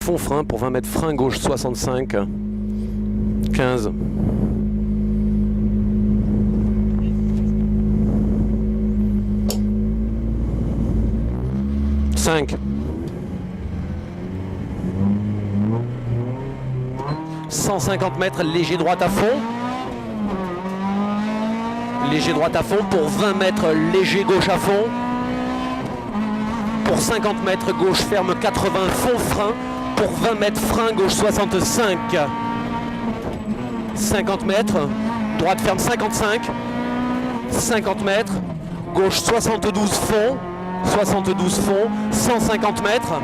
fond frein pour 20 mètres frein gauche 65. 15. 5. 150 mètres, léger droite à fond. Léger droite à fond pour 20 mètres, léger gauche à fond. Pour 50 mètres, gauche ferme 80, fond frein. Pour 20 mètres, frein gauche 65. 50 mètres, droite ferme 55. 50 mètres, gauche 72 fond. 72 fond, 150 mètres.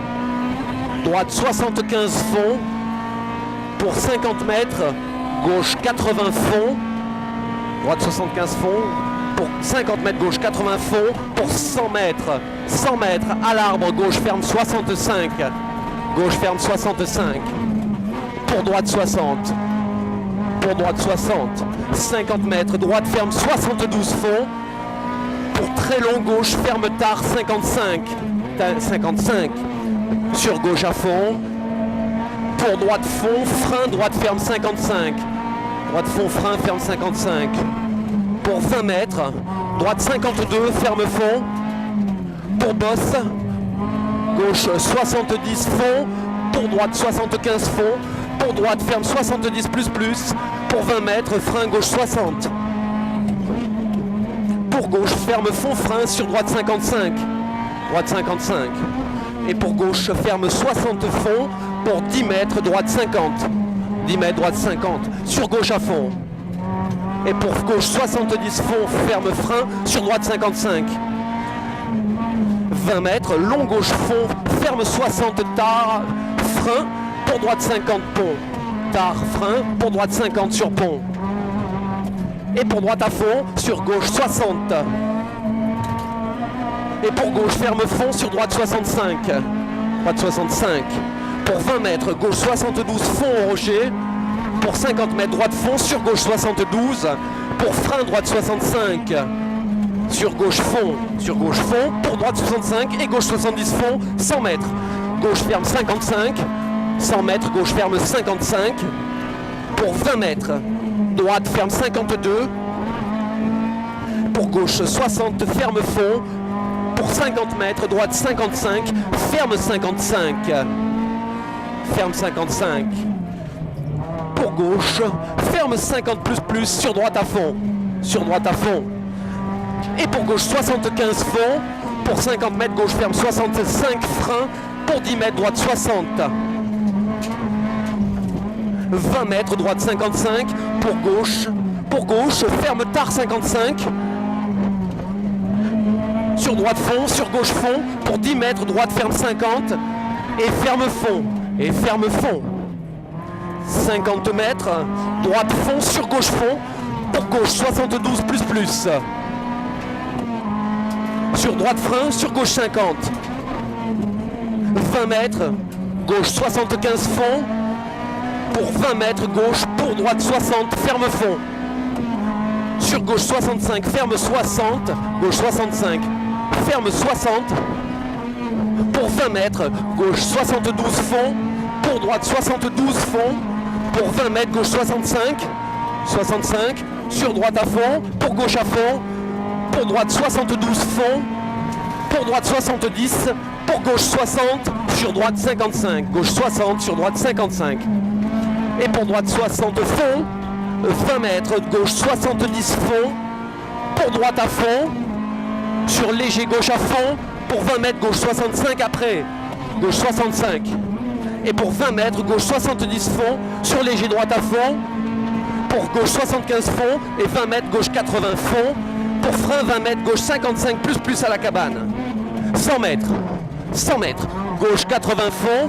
Droite 75 fond. Pour 50 mètres, gauche 80 fond. Droite 75 fond. Pour 50 mètres, gauche 80 fond. Pour 100 mètres, 100 mètres à l'arbre, gauche ferme 65. Gauche ferme 65. Pour droite 60. Pour droite 60. 50 mètres, droite ferme 72 fond. Pour très long, gauche ferme tard 55. 55. Sur gauche à fond. Pour droite fond, frein, droite ferme 55. Droite fond, frein, ferme 55. Pour 20 mètres, droite 52, ferme fond. Pour bosse, gauche 70 fond. Pour droite 75 fond. Pour droite ferme 70 plus plus. Pour 20 mètres, frein gauche 60. Pour gauche ferme fond frein sur droite 55. Droite 55. Et pour gauche ferme 60 fond. Pour 10 mètres, droite 50. 10 mètres, droite 50. Sur gauche à fond. Et pour gauche 70 fond, ferme frein sur droite 55. 20 mètres, long gauche fond, ferme 60 tard, frein. Pour droite 50 pont. Tard, frein. Pour droite 50 sur pont. Et pour droite à fond, sur gauche 60. Et pour gauche ferme fond sur droite 65. Droite 65. Pour 20 mètres, gauche 72 fond au rocher. Pour 50 mètres, droite fond sur gauche 72. Pour frein, droite 65. Sur gauche fond. Sur gauche fond. Pour droite 65 et gauche 70 fond. 100 mètres. Gauche ferme 55. 100 mètres, gauche ferme 55. Pour 20 mètres. Droite ferme 52. Pour gauche 60, ferme fond. Pour 50 mètres, droite 55, ferme 55. Ferme 55. Pour gauche, ferme 50 plus plus sur droite à fond. Sur droite à fond. Et pour gauche 75 fond. Pour 50 mètres, gauche ferme 65 frein. Pour 10 mètres, droite 60. 20 mètres, droite 55, pour gauche, ferme tard 55, sur droite fond, sur gauche fond, pour 10 mètres, droite ferme 50, et ferme fond, 50 mètres, droite fond, sur gauche fond, pour gauche 72 plus plus, sur droite frein, sur gauche 50, 20 mètres, gauche 75 fond, pour 20 mètres, gauche, pour droite 60, ferme fond. Sur gauche 65, ferme 60, gauche 65, ferme 60. Pour 20 mètres, gauche 72 fond, pour droite 72 fond. Pour 20 mètres, gauche 65, 65, sur droite à fond, pour gauche à fond. Pour droite 72 fond, pour droite 70, pour gauche 60, sur droite 55, gauche 60, sur droite 55. Et pour droite 60 fond, 20 mètres, gauche 70 fond, pour droite à fond, sur léger gauche à fond, pour 20 mètres, gauche 65 après, gauche 65. Et pour 20 mètres, gauche 70 fond, sur léger droite à fond, pour gauche 75 fond, et 20 mètres, gauche 80 fond, pour frein 20 mètres, gauche 55 plus plus à la cabane. 100 mètres, 100 mètres, gauche 80 fond,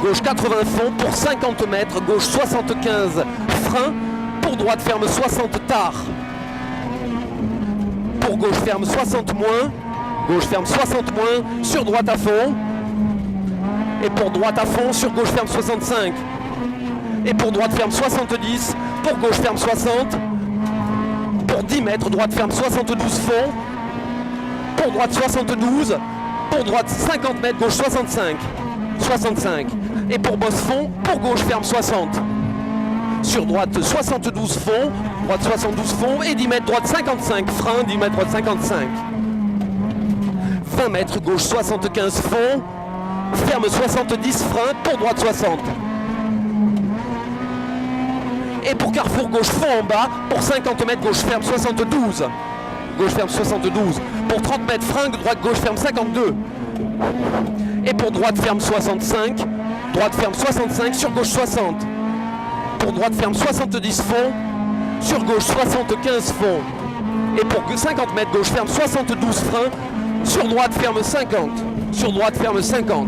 gauche 80 fond, pour 50 mètres, gauche 75 frein, pour droite ferme 60 tard. Pour gauche ferme 60 moins, gauche ferme 60 moins, sur droite à fond. Et pour droite à fond, sur gauche ferme 65. Et pour droite ferme 70, pour gauche ferme 60. Pour 10 mètres, droite ferme 72 fond. Pour droite 72, pour droite 50 mètres, gauche 65. 65. Et pour bosse fond, pour gauche ferme 60. Sur droite 72 fond, droite 72 fond et 10 mètres droite 55, frein, 10 mètres droite 55. 20 mètres gauche 75 fond, ferme 70, frein, pour droite 60. Et pour carrefour gauche fond en bas, pour 50 mètres gauche ferme 72. Gauche ferme 72. Pour 30 mètres frein, droite gauche ferme 52. Et pour droite ferme 65. Droite ferme 65, sur gauche 60. Pour droite ferme 70 fond, sur gauche 75 fond. Et pour 50 mètres gauche ferme 72 frein, sur droite ferme 50. Sur droite ferme 50.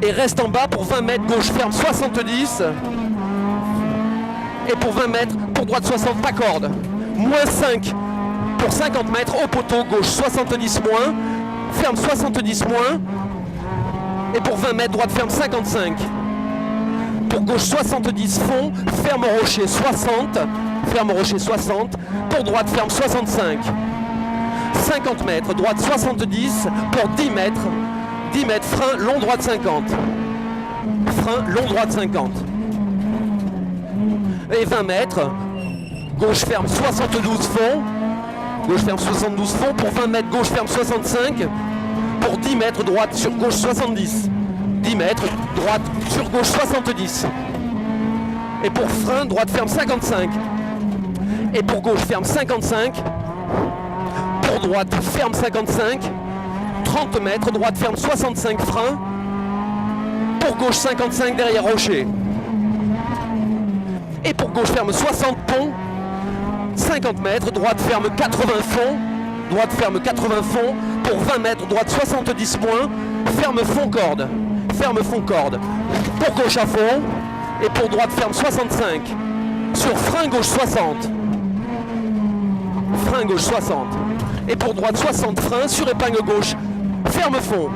Et reste en bas pour 20 mètres, gauche ferme 70. Et pour 20 mètres, pour droite 60, pas corde. Moins 5 pour 50 mètres, au poteau, gauche 70 moins. Ferme 70 moins. Et pour 20 mètres, droite ferme 55. Pour gauche 70 fond, ferme au rocher 60. Ferme au rocher 60. Pour droite ferme 65. 50 mètres, droite 70. Pour 10 mètres. 10 mètres, frein, long droite 50. Frein, long droite 50. Et 20 mètres, gauche ferme 72 fond. Gauche ferme 72 fond. Pour 20 mètres, gauche ferme 65. Pour 10 mètres, droite sur gauche 70. 10 mètres, droite sur gauche 70. Et pour frein, droite ferme 55. Et pour gauche ferme 55. Pour droite ferme 55. 30 mètres, droite ferme 65 frein. Pour gauche 55 derrière rocher. Et pour gauche ferme 60 pont. 50 mètres, droite ferme 80 fond. Droite ferme 80 fond. Pour 20 mètres, droite 70 moins. Ferme fond corde. Ferme fond corde. Pour gauche à fond. Et pour droite ferme 65. Sur frein gauche 60. Frein gauche 60. Et pour droite 60 frein. Sur épingle gauche. Ferme fond.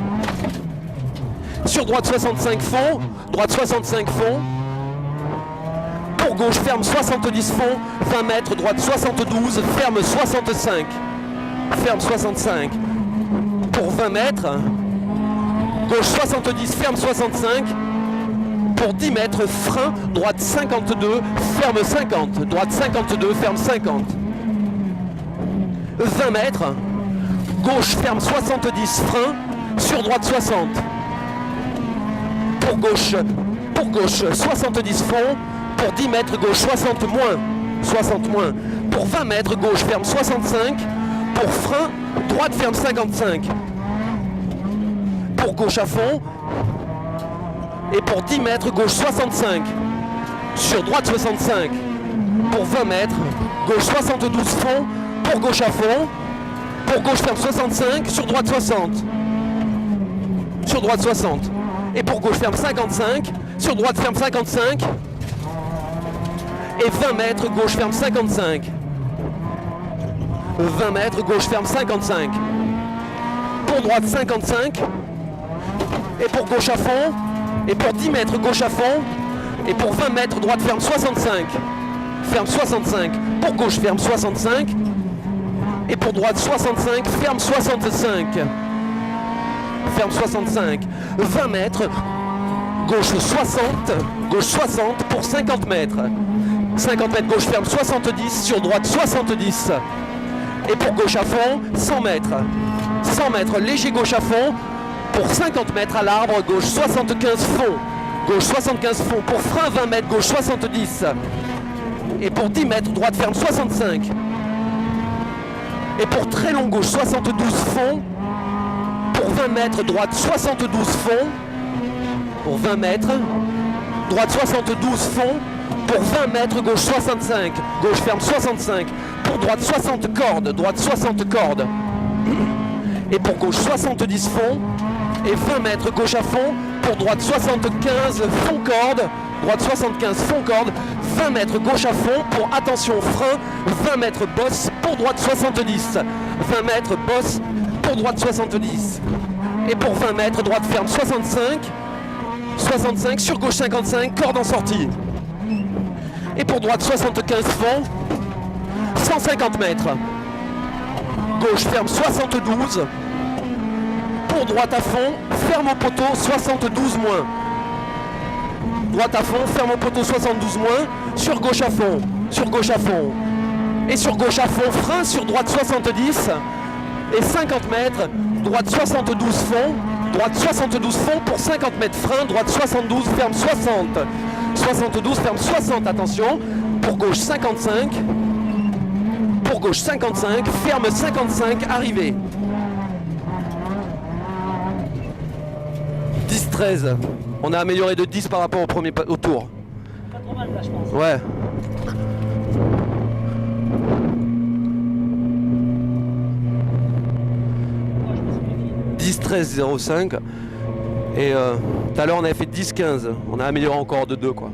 Sur droite 65 fond. Droite 65 fond. Pour gauche ferme 70 fond. 20 mètres. Droite 72. Ferme 65. Ferme 65. Pour 20 mètres. Gauche 70. Ferme 65. Pour 10 mètres. Frein. Droite 52. Ferme 50. Droite 52. Ferme 50. 20 mètres. Gauche ferme 70 frein, sur droite 60. Pour gauche 70 fond, pour 10 mètres gauche 60 moins. 60 moins. Pour 20 mètres gauche ferme 65, pour frein, droite ferme 55. Pour gauche à fond, et pour 10 mètres gauche 65, sur droite 65. Pour 20 mètres, gauche 72 fond, pour gauche à fond. Pour gauche ferme 65, sur droite 60. Sur droite 60. Et pour gauche ferme 55, sur droite ferme 55. Et 20 mètres, gauche ferme 55. 20 mètres, gauche ferme 55. Pour droite 55. Et pour gauche à fond. Et pour 10 mètres, gauche à fond. Et pour 20 mètres, droite ferme 65. Ferme 65. Pour gauche ferme 65. Et pour droite 65, ferme 65. Ferme 65. 20 mètres. Gauche 60 pour 50 mètres. 50 mètres gauche ferme 70, sur droite 70. Et pour gauche à fond, 100 mètres. 100 mètres léger gauche à fond. Pour 50 mètres à l'arbre, gauche 75 fond. Gauche 75 fond. Pour frein 20 mètres, gauche 70. Et pour 10 mètres, droite ferme 65. Et pour très long gauche 72 fond. Pour 20 mètres, droite 72 fond. Pour 20 mètres, droite 72 fond. Pour 20 mètres, gauche 65. Gauche ferme 65. Pour droite 60 cordes. Droite 60 cordes. Et pour gauche 70 fond. Et 20 mètres, gauche à fond. Pour droite 75 fond corde. Droite 75 fond corde. 20 mètres gauche à fond. Pour attention frein. 20 mètres bosse. Pour droite 70. 20 mètres bosse. Pour droite 70. Et pour 20 mètres, droite ferme 65. 65 sur gauche 55. Corde en sortie. Et pour droite 75 fond. 150 mètres. gauche, ferme 72. Pour droite à fond, ferme au poteau 72 moins. Droite à fond, ferme au poteau 72 moins. Sur gauche à fond, sur gauche à fond. Et sur gauche à fond, frein sur droite 70. Et 50 mètres, droite 72 fond. Droite 72 fond pour 50 mètres, frein. Droite 72, ferme 60. 72, ferme 60, attention. Pour gauche 55. Pour gauche 55, ferme 55, arrivée. 10-13. On a amélioré de 10 par rapport au tour. Pas trop mal là, je pense. Ouais. Moi, je me suis fait 10-13-05. Et tout à l'heure on avait fait 10-15. On a amélioré encore de 2 quoi.